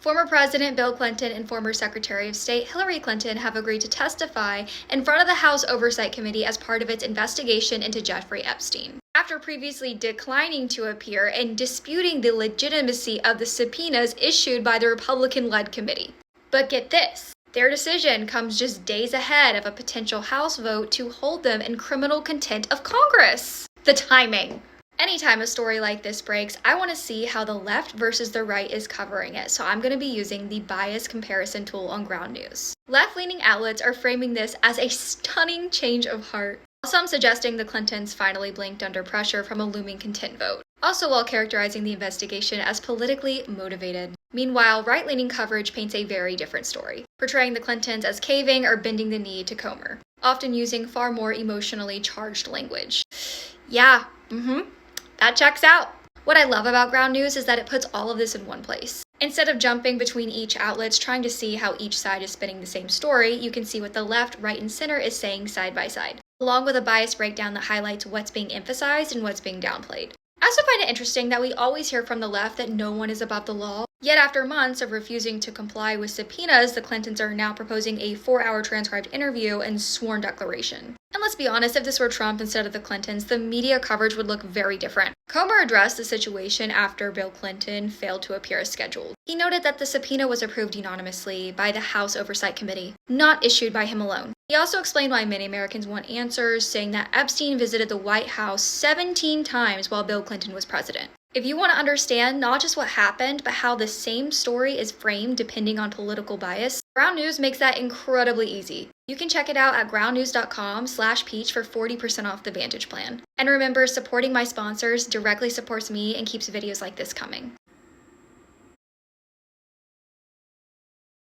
Former President Bill Clinton and former Secretary of State Hillary Clinton have agreed to testify in front of the House Oversight Committee as part of its investigation into Jeffrey Epstein, after previously declining to appear and disputing the legitimacy of the subpoenas issued by the Republican-led committee. But get this, their decision comes just days ahead of a potential House vote to hold them in criminal contempt of Congress. The timing. Anytime a story like this breaks, I want to see how the left versus the right is covering it, so I'm going to be using the bias comparison tool on Ground News. Left-leaning outlets are framing this as a stunning change of heart, some suggesting the Clintons finally blinked under pressure from a looming contempt vote, also while characterizing the investigation as politically motivated. Meanwhile, right-leaning coverage paints a very different story, portraying the Clintons as caving or bending the knee to Comer, often using far more emotionally charged language. Yeah, that checks out. What I love about Ground News is that it puts all of this in one place. Instead of jumping between each outlets trying to see how each side is spinning the same story, you can see what the left, right, and center is saying side by side, along with a biased breakdown that highlights what's being emphasized and what's being downplayed. I also find it interesting that we always hear from the left that no one is above the law, yet after months of refusing to comply with subpoenas, the Clintons are now proposing a 4-hour transcribed interview and sworn declaration. And let's be honest, if this were Trump instead of the Clintons, the media coverage would look very different. Comer addressed the situation after Bill Clinton failed to appear as scheduled. He noted that the subpoena was approved unanimously by the House Oversight Committee, not issued by him alone. He also explained why many Americans want answers, saying that Epstein visited the White House 17 times while Bill Clinton was president. If you want to understand not just what happened, but how the same story is framed depending on political bias, Ground News makes that incredibly easy. You can check it out at groundnews.com/peach for 40% off the Vantage plan. And remember, supporting my sponsors directly supports me and keeps videos like this coming.